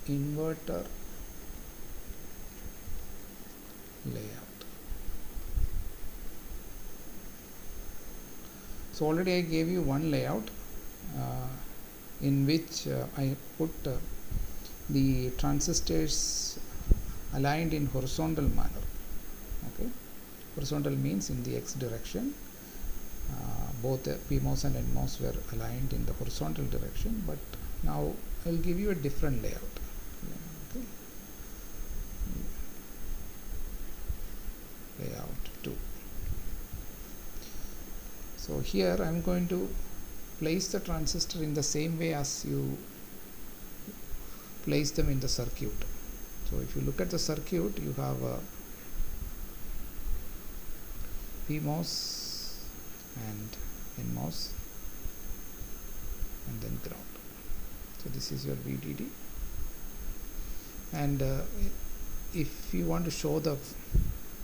inverter layout. So already I gave you one layout in which I put the transistors aligned in horizontal manner. Okay, horizontal means in the x direction. Both PMOS and NMOS were aligned in the horizontal direction, but now I'll give you a different layout. Okay. Layout 2. So here I'm going to place the transistor in the same way as you place them in the circuit. So if you look at the circuit, you have a PMOS and NMOS and then ground. So this is your VDD, and if you want to show the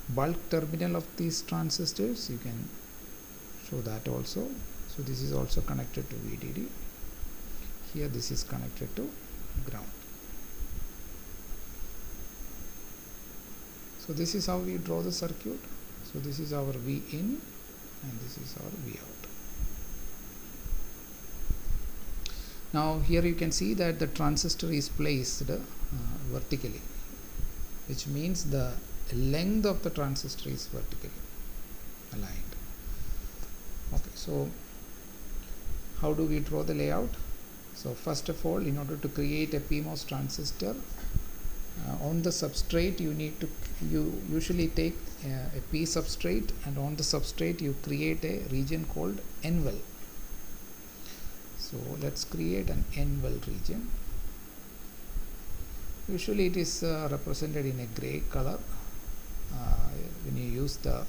bulk terminal of these transistors, you can show that also. So this is also connected to VDD. Here this is connected to ground. So this is how we draw the circuit. So this is our V in and this is our V out. Now here you can see that the transistor is placed vertically, which means the length of the transistor is vertically aligned. Okay, so how do we draw the layout? So first of all, in order to create a PMOS transistor, on the substrate you usually take a P substrate, and on the substrate you create a region called N-well. So let's create an N-well region. Usually it is represented in a gray color when you use the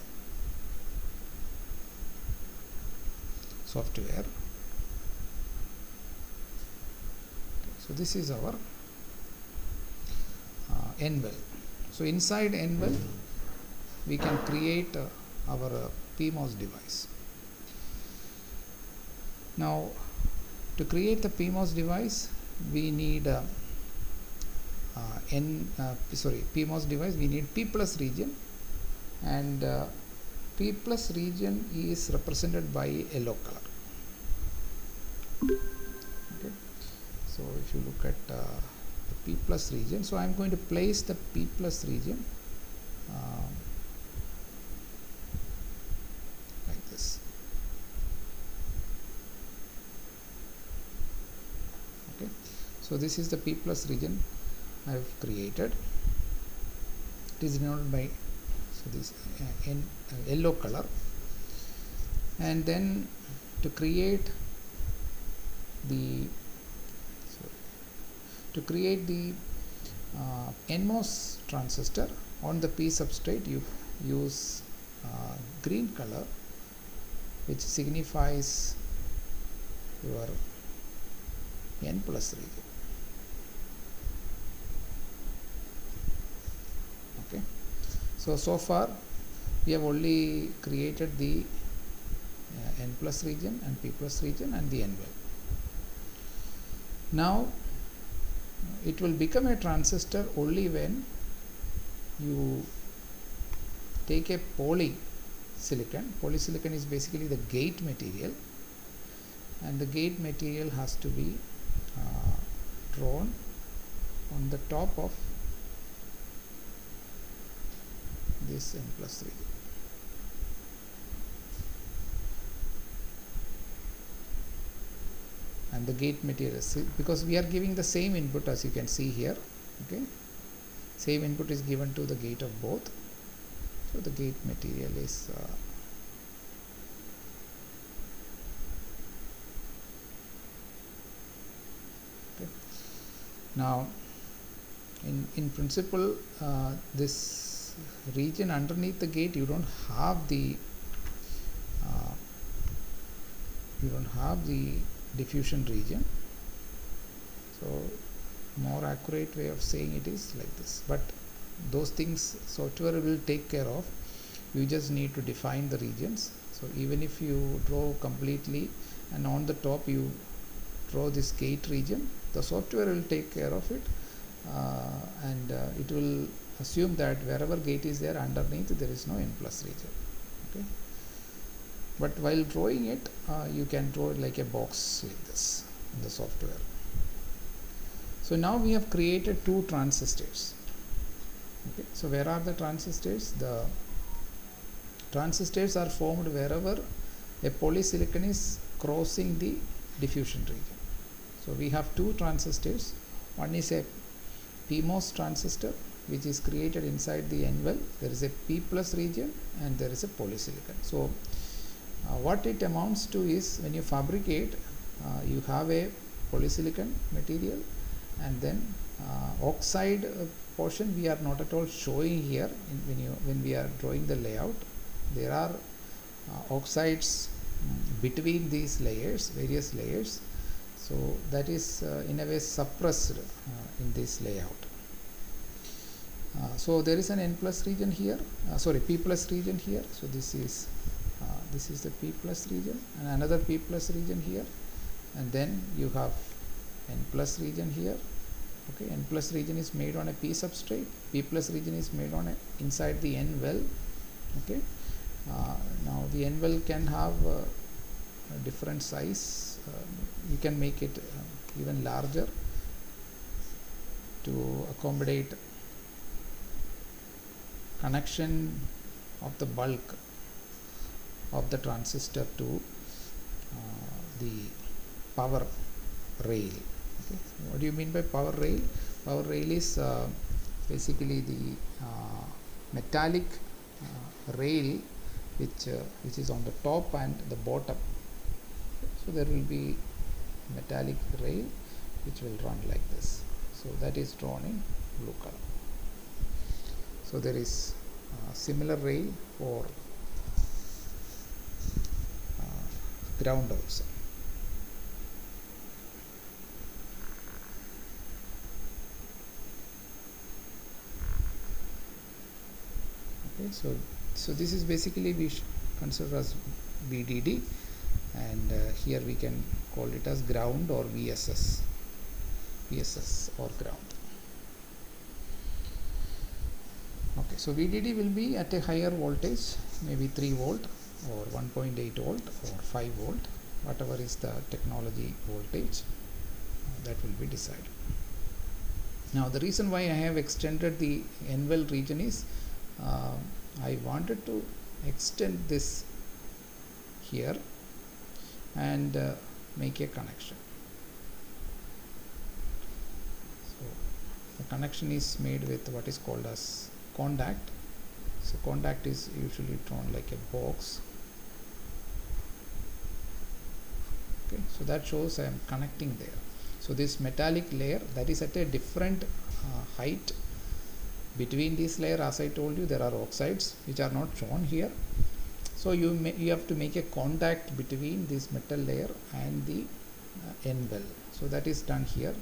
software. Okay, so this is our N-well. So inside N-well we can create our PMOS device. Now to create the PMOS device we need PMOS device we need P plus region, and P plus region is represented by yellow color. Okay, so if you look at the P plus region, so I am going to place the P plus region like this. Okay, so this is the P plus region I have created. It is denoted by this yellow color, and then to create the NMOS transistor on the P substrate, you use green color, which signifies your N plus region. Okay, so far we have only created the N plus region and P plus region and the N-well. Now it will become a transistor only when you take a polysilicon. Polysilicon is basically the gate material, and the gate material has to be drawn on the top of this N plus region. And the gate material, because we are giving the same input, as you can see here. Okay, same input is given to the gate of both, so the gate material is okay. Now in principle this region underneath the gate, you don't have the diffusion region. So more accurate way of saying it is like this, but those things software will take care of. You just need to define the regions. So even if you draw completely and on the top you draw this gate region, the software will take care of it, and it will assume that wherever gate is there, underneath there is no n plus region. Okay, but while drawing it, you can draw it like a box like this in the software. So now we have created two transistors. Okay, so where are the transistors? The transistors are formed wherever a polysilicon is crossing the diffusion region. So we have two transistors. One is a PMOS transistor which is created inside the N well. There is a P plus region and there is a polysilicon. So what it amounts to is, when you fabricate, you have a polysilicon material, and then oxide portion we are not at all showing here when we are drawing the layout. There are oxides between these layers, various layers, so that is in a way suppressed in this layout. So there is an N plus region here, P plus region here. So this is the P plus region, and another P plus region here, and then you have N plus region here. Okay, N plus region is made on a P substrate, P plus region is made on inside the N well. Okay, now the N well can have a different size. You can make it even larger to accommodate connection of the bulk of the transistor to the power rail. Okay. What do you mean by power rail? Power rail is basically the metallic rail which is on the top and the bottom. So there will be metallic rail which will run like this. So that is drawn in blue color. So there is similar rail for ground also. Okay, so this is basically we consider as VDD, and here we can call it as ground or VSS or ground. Okay, so VDD will be at a higher voltage, maybe 3 volt or 1.8 volt or 5 volt, whatever is the technology voltage, that will be decided. Now the reason why I have extended the N well region is I wanted to extend this here and make a connection. So the connection is made with what is called as contact. So contact is usually drawn like a box. Okay, so that shows I am connecting there. So this metallic layer that is at a different height. Between this layer, as I told you, there are oxides which are not shown here. So you have to make a contact between this metal layer and the N well. So that is done here.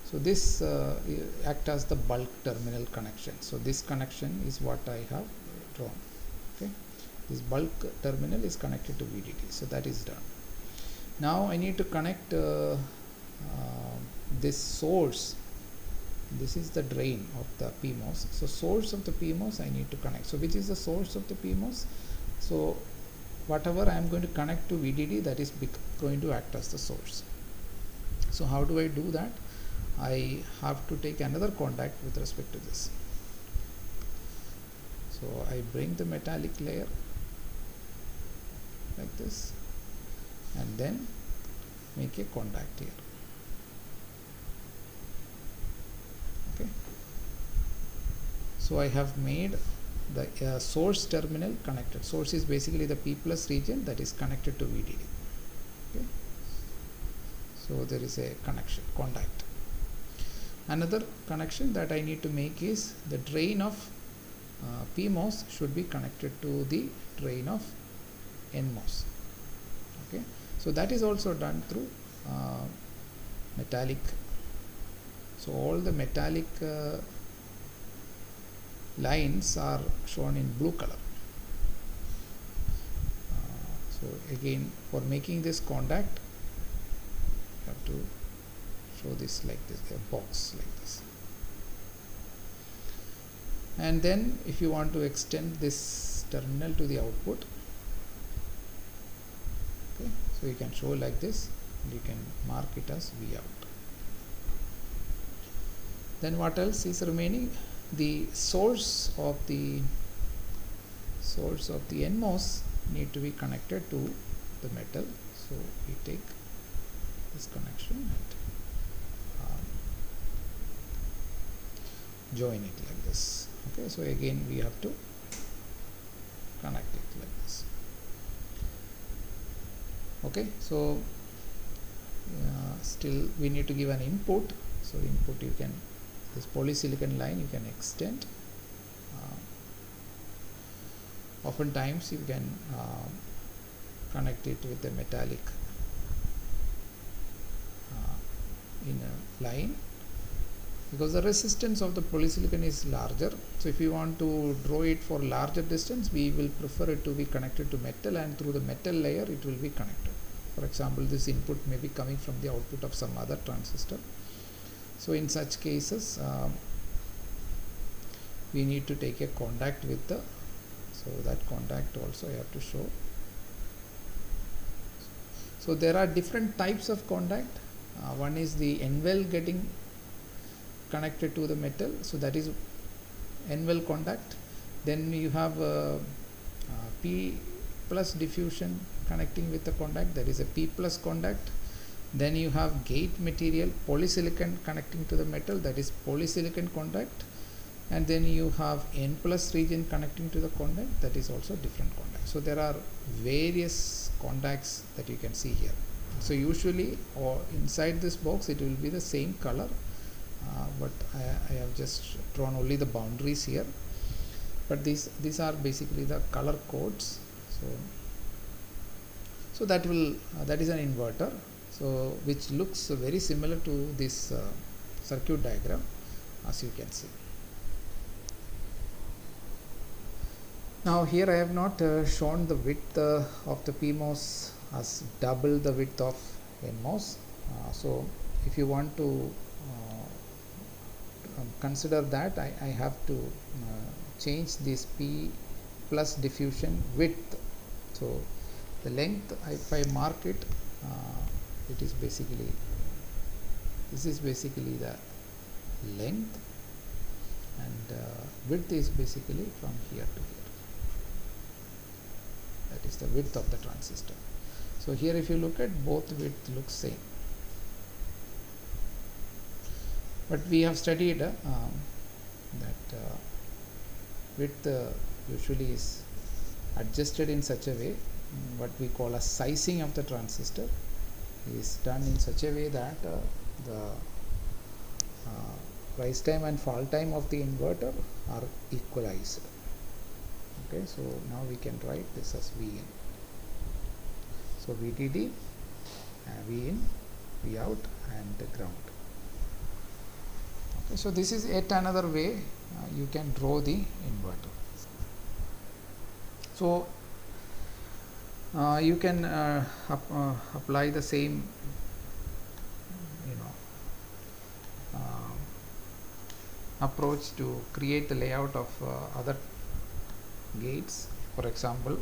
So this act as the bulk terminal connection. So this connection is what I have drawn. Okay, this bulk terminal is connected to VDD. So that is done. Now I need to connect this source. This is the drain of the PMOS. So source of the PMOS I need to connect. So which is the source of the PMOS? So whatever I am going to connect to VDD, that is going to act as the source. So how do I do that? I have to take another contact with respect to this. So I bring the metallic layer like this and then make a contact here. Okay. So I have made the source terminal connected. Source is basically the P plus region that is connected to VDD. Okay. So there is a connection, contact. Another connection that I need to make is the drain of PMOS should be connected to the drain of NMOS. Okay. So that is also done through metallic. So all the metallic lines are shown in blue color. So again, for making this contact, you have to show this like this, a box like this. And then if you want to extend this terminal to the output, okay, so you can show like this, and you can mark it as V out. Then what else is remaining? The source of the NMOS need to be connected to the metal. So we take this connection and join it like this. Okay, so again we have to connect it like this. Okay, so still we need to give an input. So input, you can, this polysilicon line you can extend. Oftentimes you can connect it with a metallic inner line, because the resistance of the polysilicon is larger. So if you want to draw it for larger distance, we will prefer it to be connected to metal, and through the metal layer it will be connected. For example, this input may be coming from the output of some other transistor. So in such cases we need to take a contact with the, so that contact also I have to show. So there are different types of contact. One is the N-well getting connected to the metal, so that is N-well contact. Then you have P plus diffusion connecting with the contact, that is a P plus contact. Then you have gate material polysilicon connecting to the metal, that is polysilicon contact. And then you have N plus region connecting to the contact, that is also different contact. So there are various contacts that you can see here. So usually, or inside this box, it will be the same color, but I have just drawn only the boundaries here. But these are basically the color codes. So that is an inverter, so which looks very similar to this circuit diagram, as you can see. Now here I have not shown the width of the PMOS as double the width of NMOS. So if you want to consider that, I have to change this P plus diffusion width. So the length, if I mark it, it is basically, this is basically the length, and width is basically from here to here. That is the width of the transistor. So here if you look at, both width looks same. But we have studied that width usually is adjusted in such a way, what we call a sizing of the transistor is done in such a way that the rise time and fall time of the inverter are equalized. Okay, so now we can write this as V in. So VDD, V in, V out, and the ground. Okay, so this is yet another way you can draw the inverter. So you can apply the same, approach to create the layout of other gates. For example,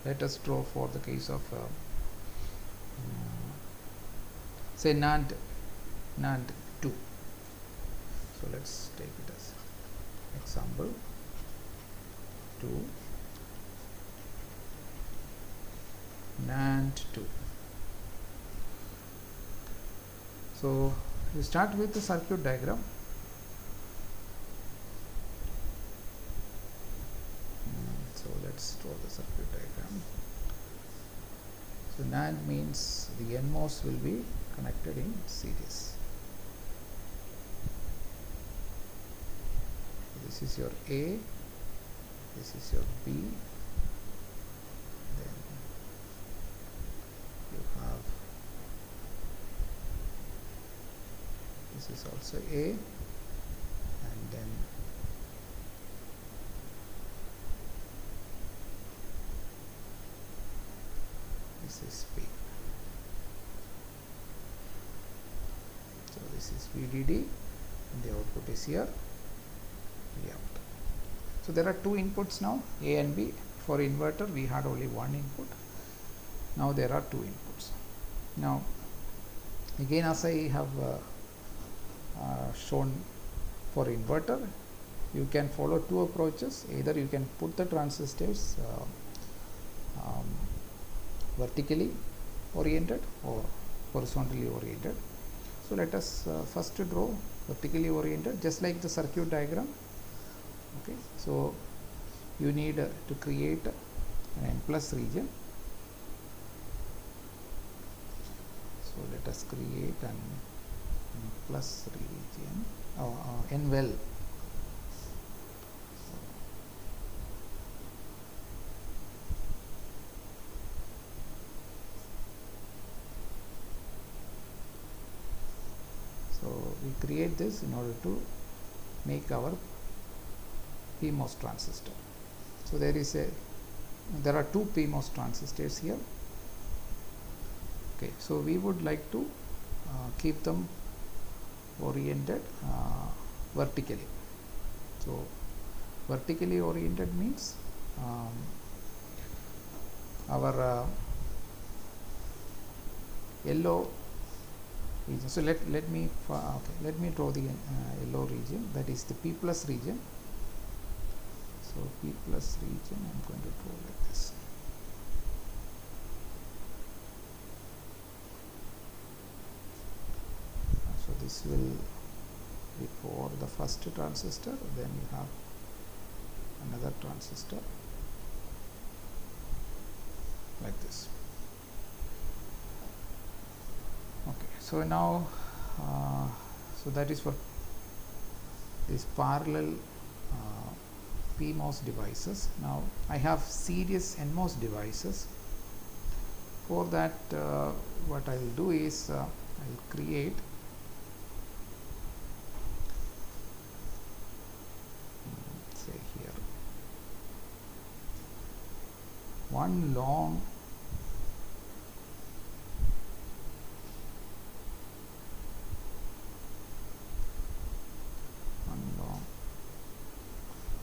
let us draw for the case of say NAND 2. So let's take it as example 2 NAND 2. So you start with the circuit diagram. So let's draw the circuit diagram. So NAND means the NMOS will be connected in series. This is your A, this is your B, then you have, this is also A, and then this is B. So this is VDD, and the output is here, V out. So there are two inputs now, A and B. For inverter we had only one input, now there are two inputs. Now again, as I have shown for inverter, you can follow two approaches. Either you can put the transistors vertically oriented or horizontally oriented. So let us first draw vertically oriented, just like the circuit diagram. Okay, so you need to create an N plus region. So let us create an N plus region, N well. So we create this in order to make our PMOS transistor. So there are two PMOS transistors here. Okay, so we would like to keep them oriented vertically. So vertically oriented means our yellow region. So let me draw the yellow region, that is the P plus region. So P plus region, I am going to draw like this. So this will be for the first transistor, then you have another transistor like this. Okay, so now so that is for these parallel PMOS devices. Now I have series NMOS devices. For that what I will do is I will create say here one long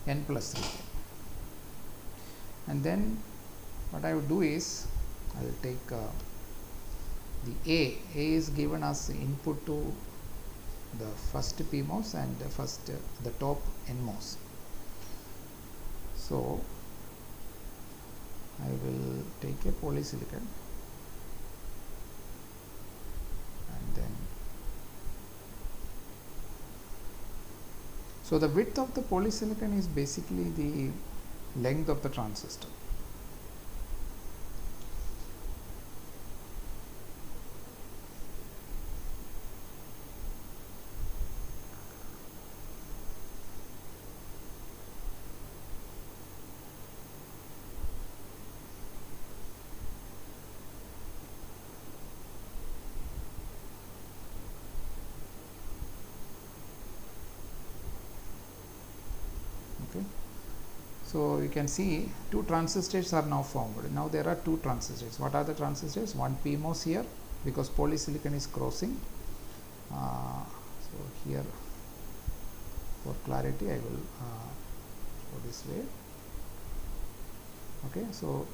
N plus region, and then what I would do is I will take the A is given as input to the first PMOS and the top NMOS. So I will take a polysilicon and then, so the width of the polysilicon is basically the length of the transistor. Okay, so you can see two transistors are now formed. Now there are two transistors. What are the transistors? One PMOS here, because polysilicon is crossing. So here for clarity I will go this way. Okay, so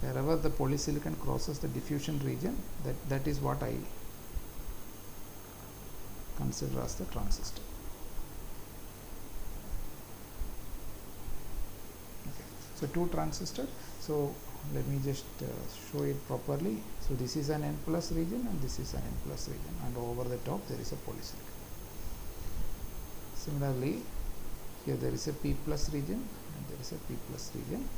wherever the polysilicon crosses the diffusion region, that is what I consider as the transistor. So two transistors. So let me just show it properly. So this is an N plus region and this is an N plus region, and over the top there is a polysilicon. Similarly, here there is a P plus region and there is a P plus region.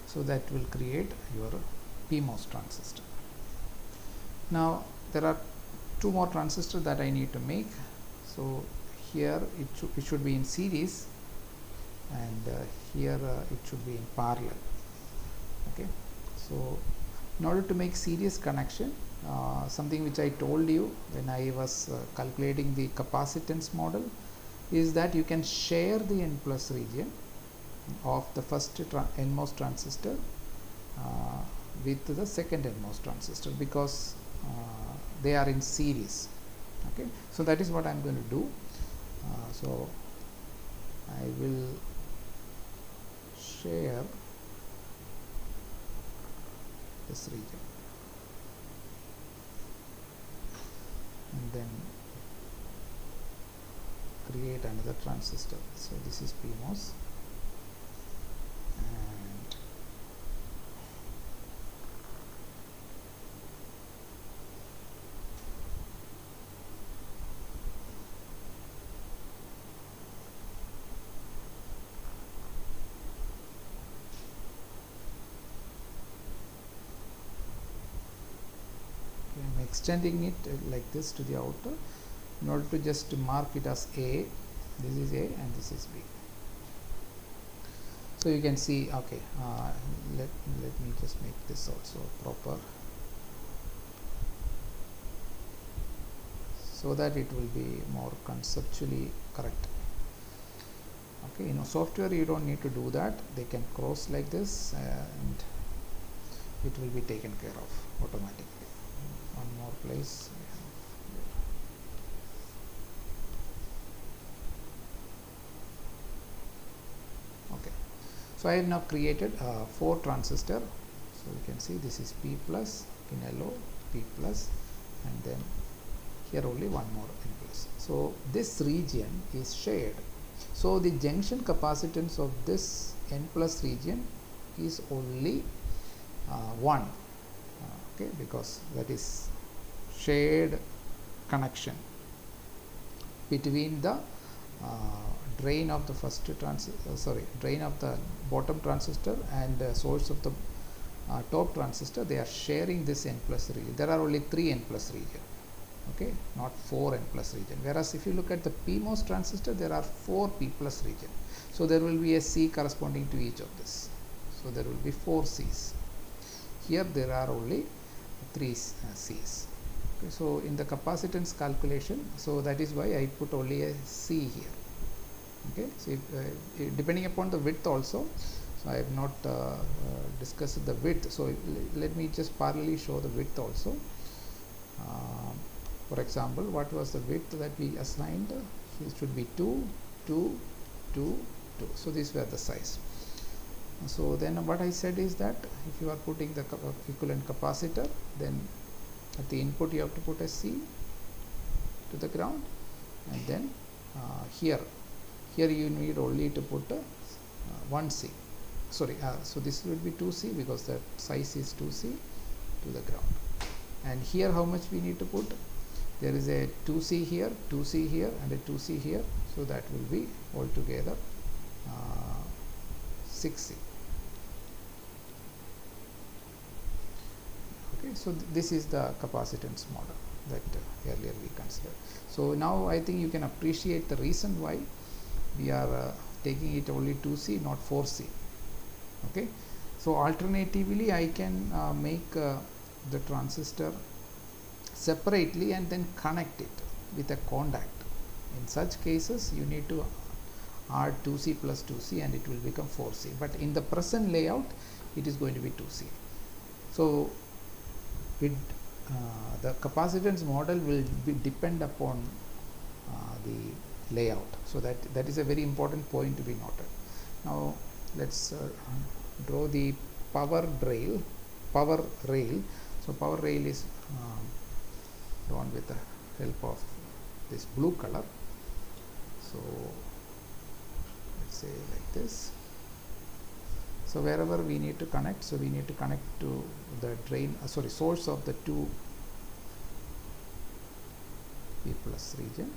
So that will create your PMOS transistor. Now there are two more transistors that I need to make. So here it should be in series, and here it should be in parallel. Okay, so in order to make series connection, something which I told you when I was calculating the capacitance model is that you can share the N plus region of the first NMOS transistor with the second NMOS transistor, because they are in series. Okay, so that is what I'm going to do. So I will share this region and then create another transistor. So this is PMOS, and I'm extending it like this to the outer in order to just mark it as A. This is A and this is B. So you can see, okay, let me just make this also proper so that it will be more conceptually correct. Okay, software you don't need to do that. They can cross like this and it will be taken care of automatically. One more place. Okay, so I have now created 4 transistor. So you can see this is P plus in yellow, P plus, and then here only one more N plus. So this region is shared. So the junction capacitance of this N plus region is only 1, okay, because that is shared connection between the drain of the first drain of the bottom transistor and source of the top transistor. They are sharing this N plus region. There are only 3 N plus region, okay, not 4 N plus region, whereas if you look at the PMOS transistor, there are 4 P plus region. So there will be a C corresponding to each of this, so there will be 4 C's. Here there are only 3 C's. Okay, so in the capacitance calculation, so that is why I put only a C here. Okay, so depending upon the width also, so I have not discussed the width, so let me just parallelly show the width also. For example, what was the width that we assigned? It should be 2, 2, 2, 2. So these were the size. So then what I said is that if you are putting the equivalent capacitor, then at the input you have to put a C to the ground, and then here you need only to put 1 C. Sorry, so this will be 2 C because the size is 2 C to the ground. And here how much we need to put? There is a 2 C here, 2 C here, and a 2 C here. So that will be altogether 6 C. Okay, so this is the capacitance model that earlier we considered. So now I think you can appreciate the reason why we are taking it only 2C, not 4C. Okay, so alternatively I can make the transistor separately and then connect it with a contact. In such cases you need to add 2C plus 2C and it will become 4C, but in the present layout it is going to be 2C. So with the capacitance model will depend upon the layout, so that is a very important point to be noted. Now let's draw the power rail. So power rail is drawn with the help of this blue color. So let's say like this. So wherever we need to connect, so we need to connect to the drain, source of the 2 P plus region.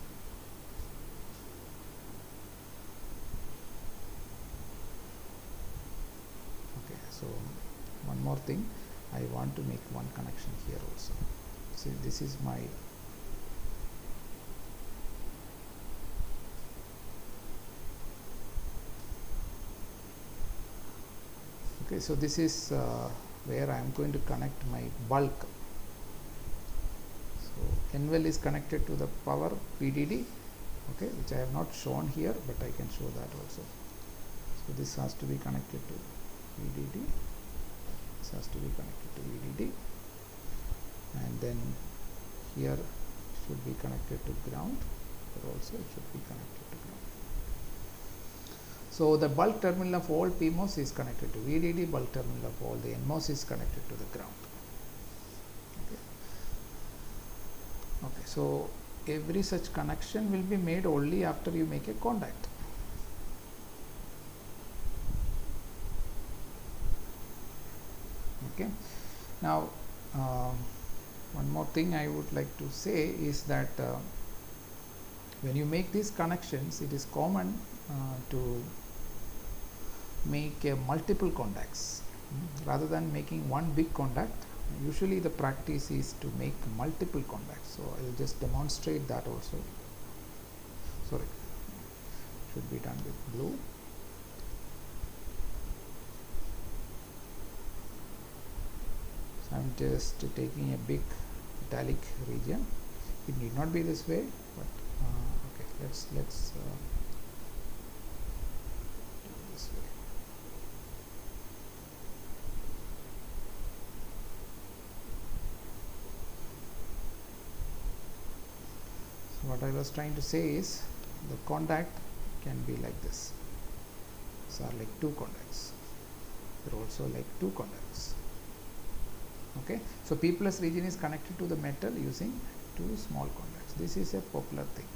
Okay, so one more thing, I want to make one connection here also. See, this is my okay, so this is where I am going to connect my bulk. So NVEL is connected to the power PDD, okay, which I have not shown here, but I can show that also. So this has to be connected to VDD, this has to be connected to VDD, and then here should be connected to ground. Here also it should be connected to ground. So the bulk terminal of all PMOS is connected to VDD, bulk terminal of all the NMOS is connected to the ground. Okay, so every such connection will be made only after you make a contact. Okay, now one more thing I would like to say is that when you make these connections, it is common to make multiple contacts rather than making one big contact. Usually the practice is to make multiple contacts. So I will just demonstrate that also. Sorry, should be done with blue. So I am just taking a big italic region. It need not be this way, but okay, let's do this way. So what I was trying to say is the contact can be like this. These are like two contacts. There are also like two contacts. Okay, so P plus region is connected to the metal using two small contacts. This is a popular thing.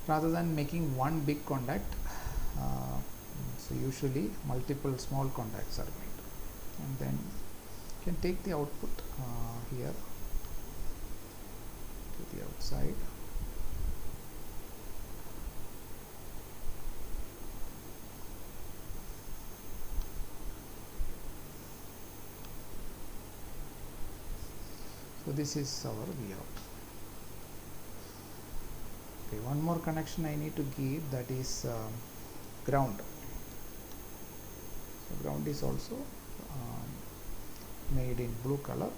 Rather than making one big contact, so usually multiple small contacts are made, and then you can take the output here to the outside. So this is our Vout. Okay, one more connection I need to give, that is ground. So ground is also made in blue color.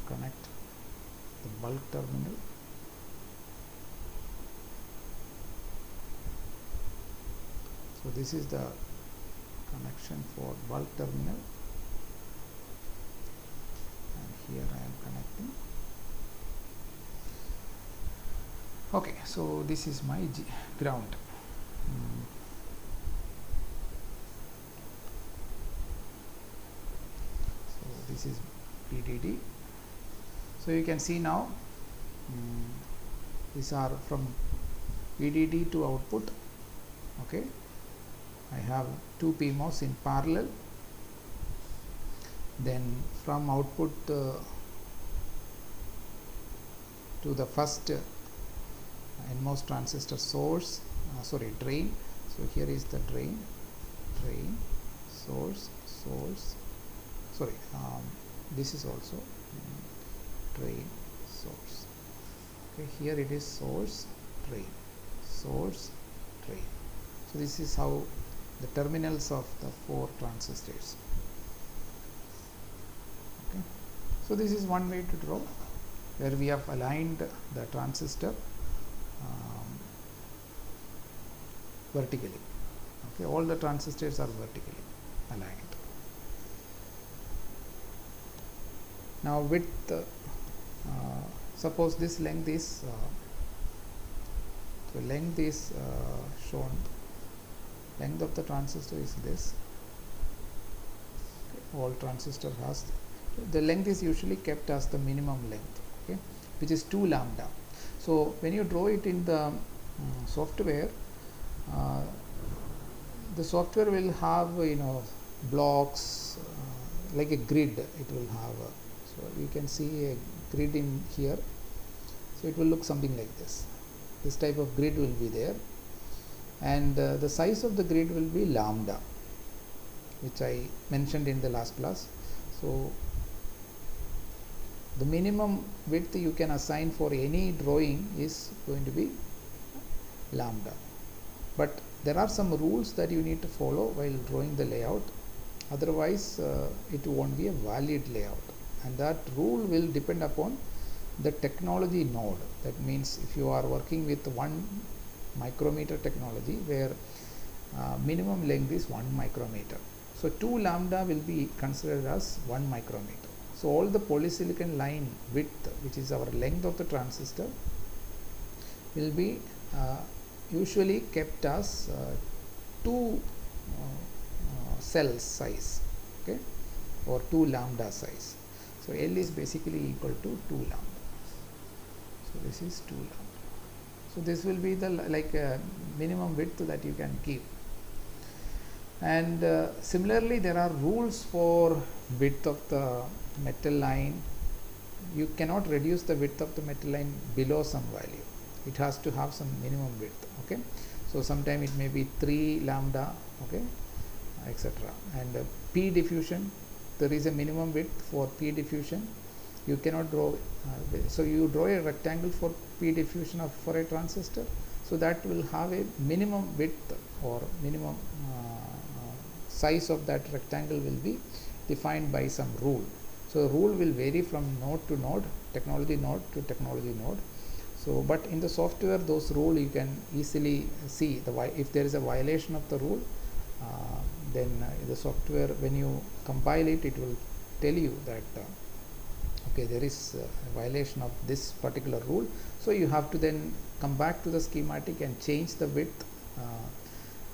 Connect the bulk terminal. So this is the connection for bulk terminal, and here I am connecting. Okay, so this is my ground. So this is VDD. So you can see now these are from VDD to output. Okay, I have two PMOS in parallel. Then from output to the first NMOS transistor source, drain. So here is the drain, source, this is also drain, source. Okay, here it is source, drain. So this is how the terminals of the four transistors. Okay, so this is one way to draw, where we have aligned the transistor vertically. Okay, all the transistors are vertically aligned. Now width, suppose this length is shown, length of the transistor is this. Okay, all transistor has, the length is usually kept as the minimum length, okay, which is 2 lambda. So when you draw it in the software, the software will have blocks like a grid. It will have so you can see a grid in here. So it will look something like this. This type of grid will be there, and the size of the grid will be lambda, which I mentioned in the last class. So the minimum width you can assign for any drawing is going to be lambda, but there are some rules that you need to follow while drawing the layout. otherwise it won't be a valid layout, and that rule will depend upon the technology node. That means if you are working with 1 micrometer technology where minimum length is 1 micrometer, so 2 lambda will be considered as 1 micrometer. So all the polysilicon line width, which is our length of the transistor, will be usually kept as 2 cell size, okay, or 2 lambda size. So L is basically equal to 2 lambda. So this is 2 lambda. So this will be the minimum width that you can keep. And similarly, there are rules for width of the metal line. You cannot reduce the width of the metal line below some value. It has to have some minimum width, okay. So sometime it may be 3 lambda, okay, etc. And P diffusion, there is a minimum width for P diffusion. You cannot draw, so you draw a rectangle for P diffusion for a transistor, so that will have a minimum width or minimum size of that rectangle will be defined by some rule. So rule will vary from node to node, technology node to technology node. So but in the software, those rule you can easily see if there is a violation of the rule, then the software, when you compile it, it will tell you that okay, there is a violation of this particular rule. So you have to then come back to the schematic and change the width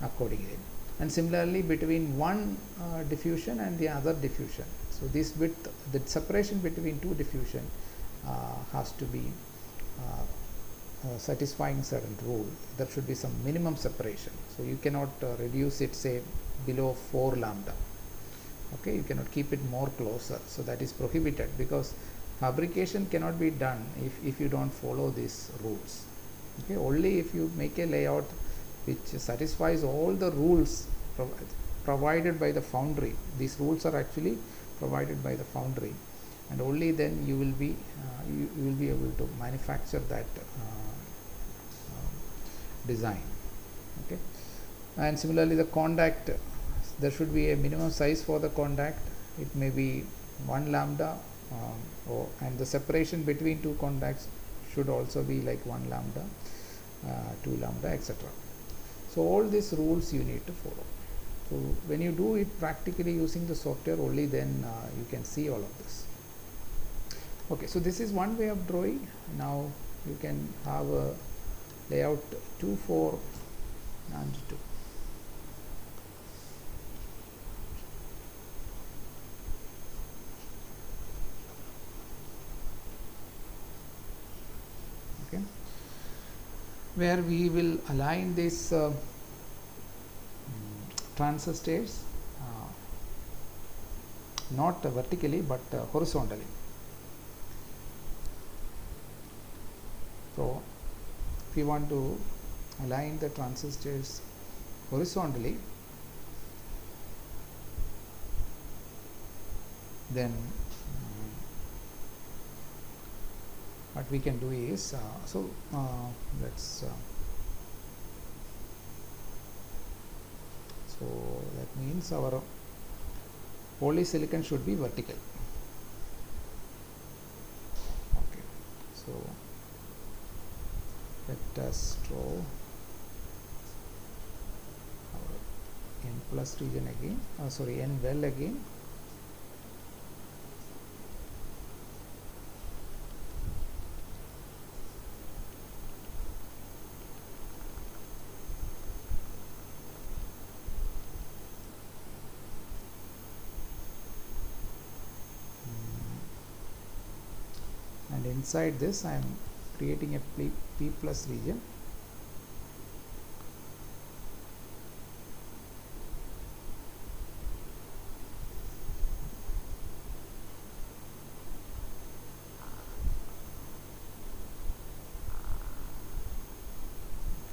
accordingly. And similarly, between one diffusion and the other diffusion, so this width, the separation between two diffusion has to be satisfying certain rule. There should be some minimum separation. So you cannot reduce it, say, below 4 lambda. Okay, you cannot keep it more closer. So that is prohibited, because fabrication cannot be done if you don't follow these rules. Okay, only if you make a layout which satisfies all the rules provided by the foundry. These rules are actually provided by the foundry, and only then you will be able to manufacture that design. Okay, and similarly, the contact, there should be a minimum size for the contact. It may be 1 lambda, and the separation between two contacts should also be like 1 lambda, 2 lambda, etc. So all these rules you need to follow. So when you do it practically using the software, only then you can see all of this. Okay, so this is one way of drawing. Now you can have a layout 2, 4 and 2. Okay, where we will align this transistors not vertically but horizontally. So if you want to align the transistors horizontally, then what we can do is let's so that means our polysilicon should be vertical. Okay, so let us draw our N plus region again, N well again. And inside this I am creating a P plus region.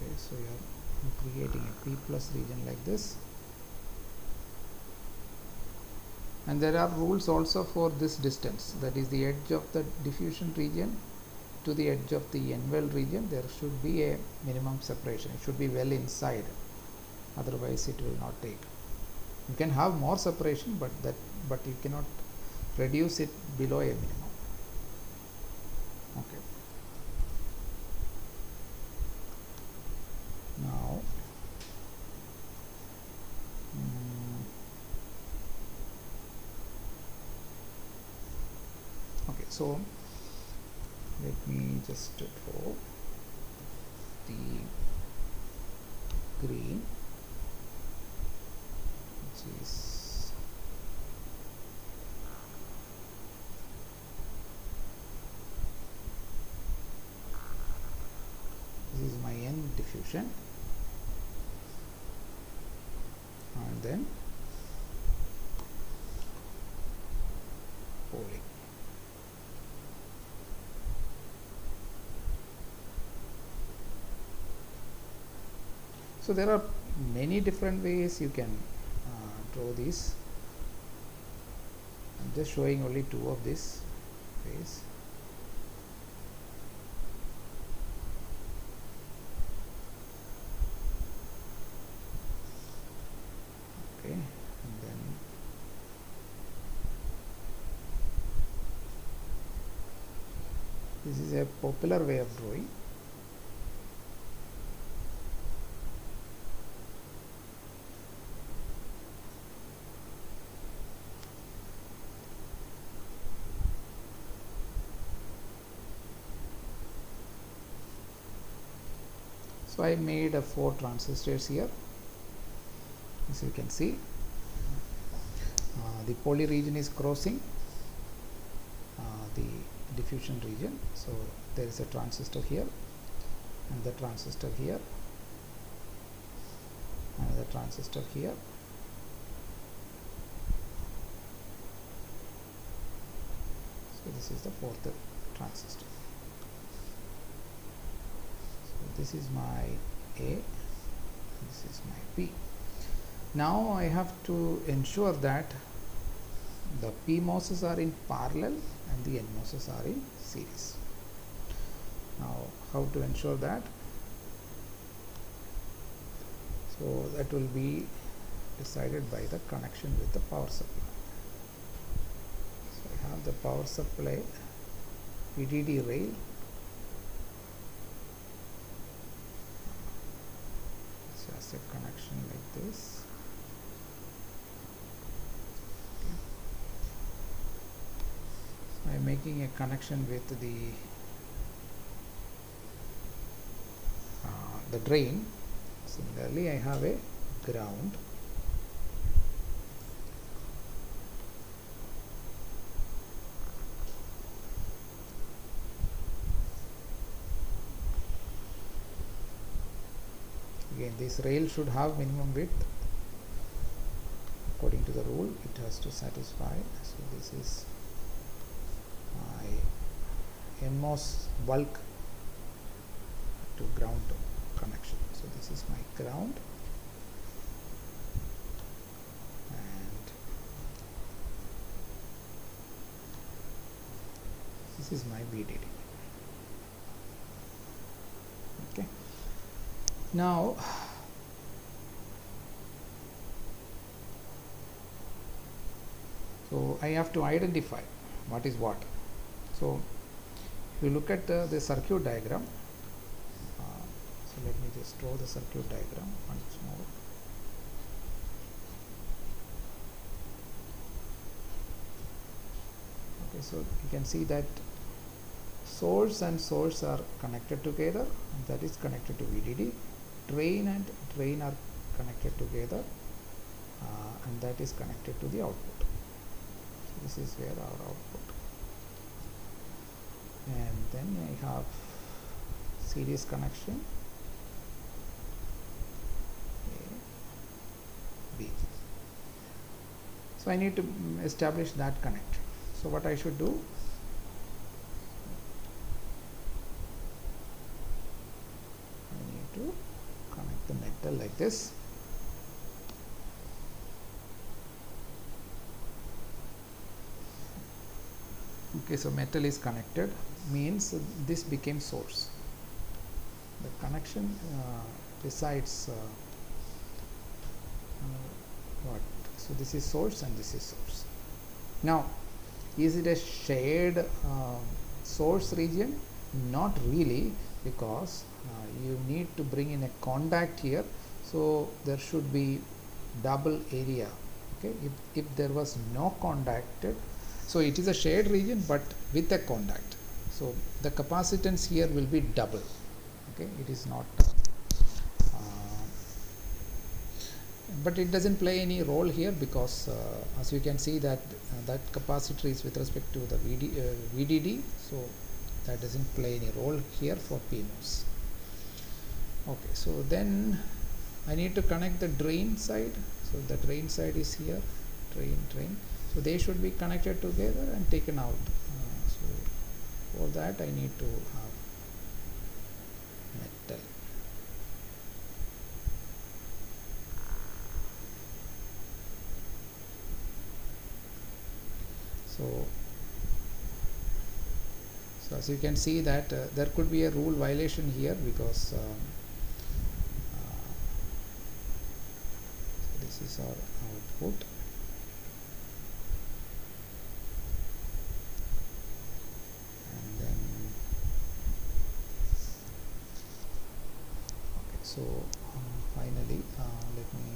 Okay, so you are creating a P plus region like this. And there are rules also for this distance, that is the edge of the diffusion region to the edge of the N well region. There should be a minimum separation. It should be well inside, otherwise it will not take. You can have more separation, but you cannot reduce it below a minimum. Okay. Now okay, so let me just draw the green, which is this is my N diffusion, and then Pauling. So there are many different ways you can draw these. I'm just showing only two of these ways. Okay, and then this is a popular way of drawing. So I made 4 transistors here. As you can see, the poly region is crossing the diffusion region. So there is a transistor here, and the transistor here, another transistor here, so this is the 4th transistor. So this is my A, this is my B. Now I have to ensure that the PMOSes are in parallel and the NMOSes are in series. Now how to ensure that? So that will be decided by the connection with the power supply. So I have the power supply VDD rail, just a connection like this. I am making a connection with the drain. Similarly, I have a ground. Again, this rail should have minimum width. According to the rule, it has to satisfy. So this is my NMOS bulk to ground connection. So this is my ground, and this is my VDD. Okay. Now so I have to identify what is what. So if you look at the circuit diagram, so let me just draw the circuit diagram once more. Okay, so you can see that source and source are connected together, and that is connected to VDD. Drain and drain are connected together, and that is connected to the output. So this is where our output. And then I have series connection A, B. So I need to establish that connection. So what I should do? I need to connect the metal like this. Okay, so metal is connected, means this became source. The connection decides what so this is source and this is source. Now, is it a shared source region? Not really, because you need to bring in a contact here, so there should be double area. Okay, if there was no contacted, so it is a shared region but with a contact, so the capacitance here will be double. Okay, it is not but it doesn't play any role here, because as you can see that that capacitor is with respect to the VDD, so that doesn't play any role here for PMOS. Okay, so then I need to connect the drain side. So the drain side is here, drain, so they should be connected together and taken out. So for that I need to have metal. So as you can see that there could be a rule violation here, because so this is our output, and then okay, so finally let me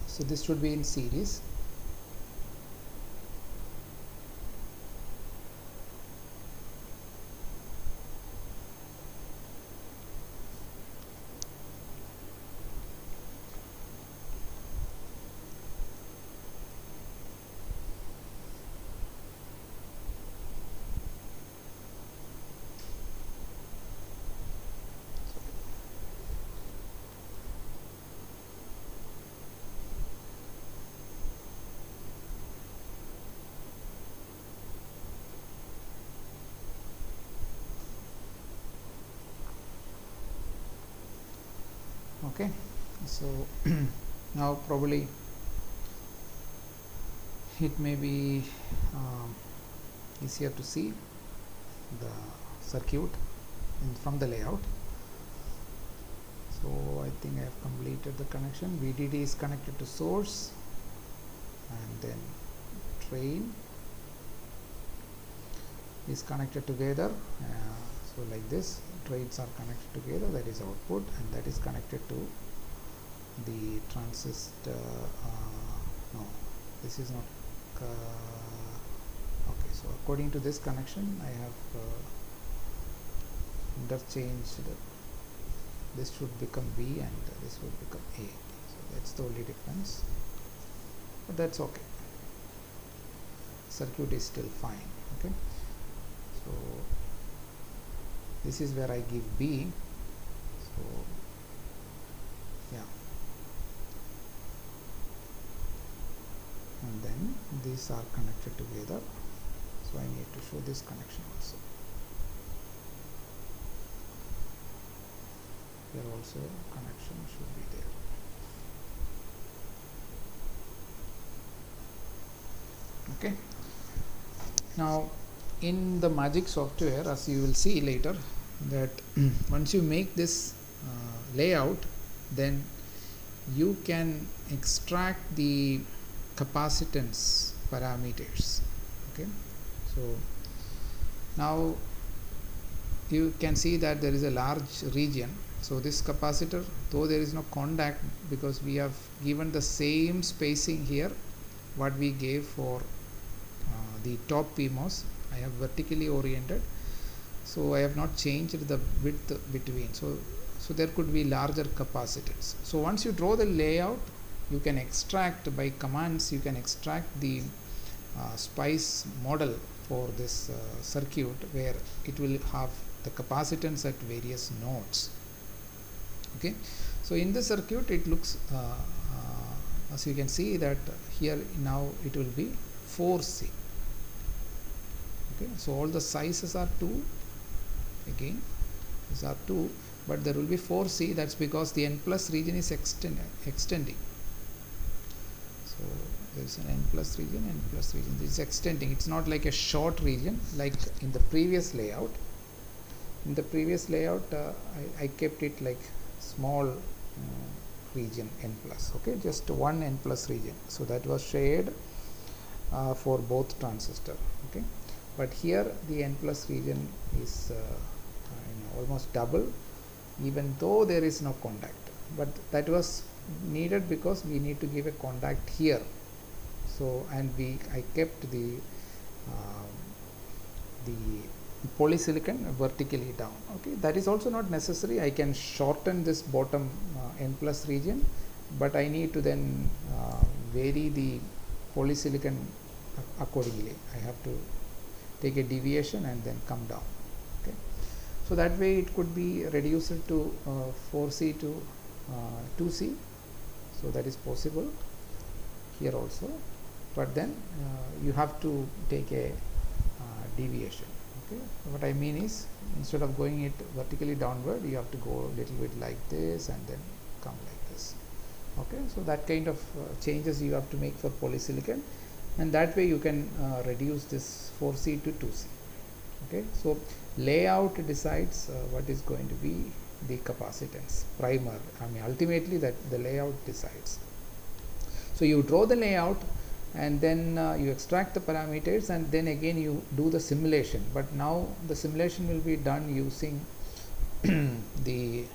so this should be in series. Okay, so now probably it may be easier to see the circuit from the layout. So I think I have completed the connection. VDD is connected to source, and then drain is connected together, so like this, drains are connected together, that is output, and that is connected to the transistor. No, this is not okay, so according to this connection I have interchanged, this should become B and this would become A, so that's the only difference, but that's okay, circuit is still fine. Okay, so this is where I give B, so yeah, and then these are connected together, so I need to show this connection also. Here also connection should be there. Okay, now in the Magic software, as you will see later, that once you make this layout, then you can extract the capacitance parameters. Okay, so now you can see that there is a large region. So this capacitor, though there is no contact, because we have given the same spacing here what we gave for the top PMOS, I have vertically oriented, so I have not changed the width between, so there could be larger capacitors. So once you draw the layout, you can extract by commands, you can extract the SPICE model for this circuit, where it will have the capacitance at various nodes. Okay, so in the circuit it looks as you can see that here now it will be 4C. Okay, so all the sizes are 2, again these are 2, but there will be 4C, that's because the N plus region is extending. So there is an N plus region, this is extending. It's not like a short region like in the previous layout. In the previous layout I kept it like small region n plus, okay, just one n plus region. So that was shared for both transistor, okay, but here the n plus region is almost double, even though there is no contact, but that was needed because we need to give a contact here. So and I kept the polysilicon vertically down, okay. That is also not necessary. I can shorten this bottom n plus region, but I need to then vary the polysilicon accordingly. I have to take a deviation and then come down, okay. So that way it could be reduced to 4C to 2C, so that is possible here also, but then you have to take a deviation, okay. What I mean is, instead of going it vertically downward, you have to go a little bit like this and then come like this, okay. So that kind of changes you have to make for polysilicon, and that way you can reduce this 4C to 2C, okay. So layout decides what is going to be the capacitance primer. I mean, ultimately that the layout decides. So you draw the layout, and then you extract the parameters, and then again you do the simulation, but now the simulation will be done using the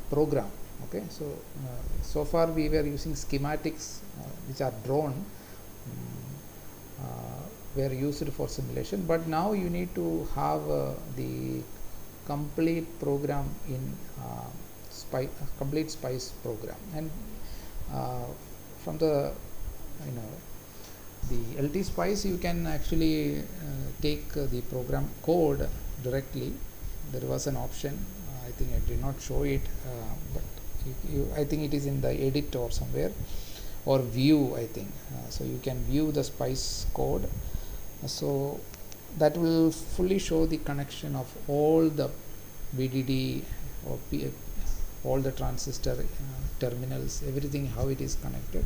program, okay. So so far we were using schematics which are drawn, were used for simulation, but now you need to have the complete program in complete SPICE program, and from the the LT SPICE you can actually take the program code directly. There was an option, I think I did not show it, but I think it is in the edit or somewhere, or view, I think. So you can view the SPICE code, so that will fully show the connection of all the VDD or all the transistor terminals, everything, how it is connected,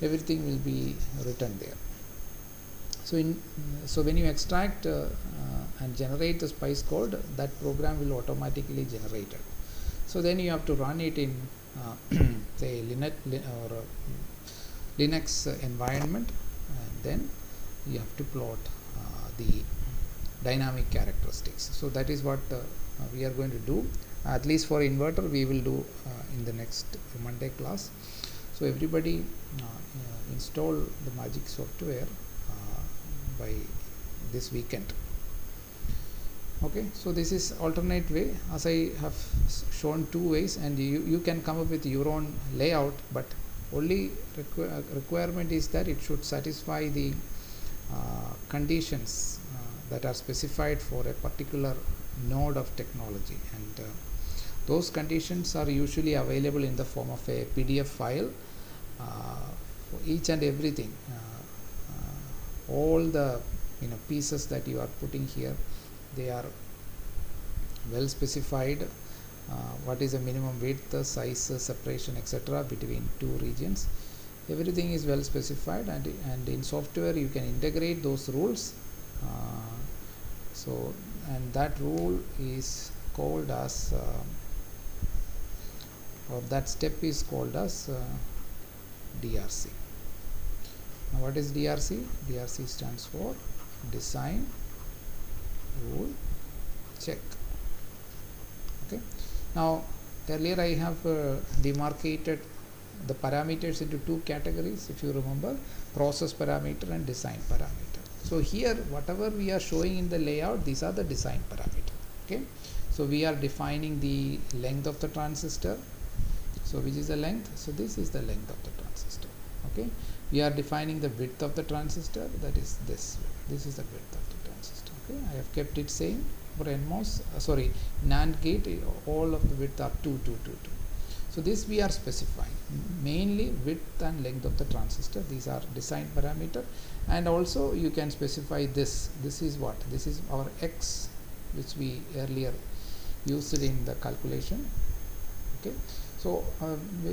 everything will be written there. So when you extract and generate the SPICE code, that program will automatically generate it. So then you have to run it in say Linux environment, and then you have to plot the dynamic characteristics. So that is what we are going to do, at least for inverter. We will do in the next Monday class. So everybody install the Magic software by this weekend, okay. So this is alternate way, as I have shown two ways, and you can come up with your own layout, but only requirement is that it should satisfy the conditions that are specified for a particular node of technology, and those conditions are usually available in the form of a PDF file for each and everything. All the pieces that you are putting here, they are well specified. What is the minimum width, size, separation, etc. between two regions, everything is well specified, and in software you can integrate those rules. So and that rule is called as or that step is called as DRC. Now what is DRC? DRC stands for design rule check, okay. Now earlier I have demarcated the parameters into two categories, if you remember, process parameter and design parameter. So here whatever we are showing in the layout, these are the design parameter, okay. So we are defining the length of the transistor, so which is the length, so this is the length of the transistor, okay. We are defining the width of the transistor, that is this is the width of the transistor, okay. I have kept it same for NMOS, NAND gate, all of the width are 2, 2, 2, 2. So this we are specifying mainly width and length of the transistor. These are design parameter, and also you can specify this is what, this is our X, which we earlier used in the calculation, okay. So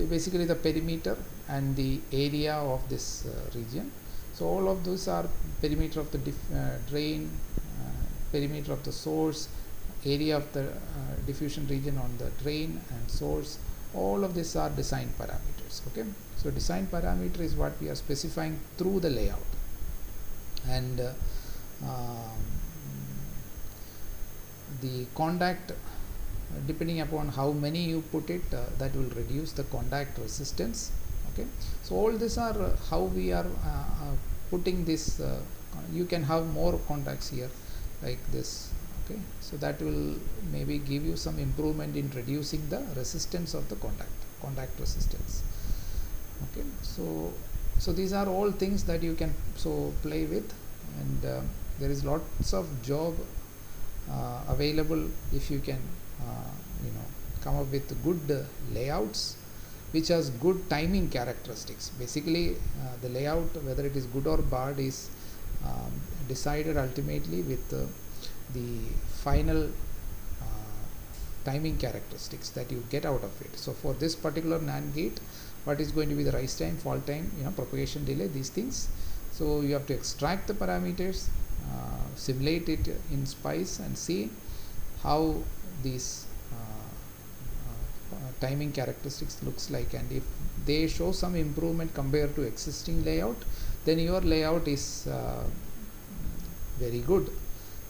basically the perimeter and the area of this region. So all of those are perimeter of the drain, perimeter of the source, area of the diffusion region on the drain and source, All of these are design parameters. Okay, so design parameter is what we are specifying through the layout, and um, the contact, depending upon how many you put it, that will reduce the contact resistance. Okay, so all these are how we are putting this. You can have more contacts here like this. Okay, so that will maybe give you some improvement in reducing the resistance of the contact resistance. Okay, so these are all things that you can play with, and there is lots of job available if you can come up with good layouts which has good timing characteristics. Basically the layout, whether it is good or bad, is decided ultimately with the final timing characteristics that you get out of it. So for this particular NAND gate, what is going to be the rise time, fall time, propagation delay, these things. So you have to extract the parameters, simulate it in SPICE, and see how these timing characteristics looks like, and if they show some improvement compared to existing layout, then your layout is very good.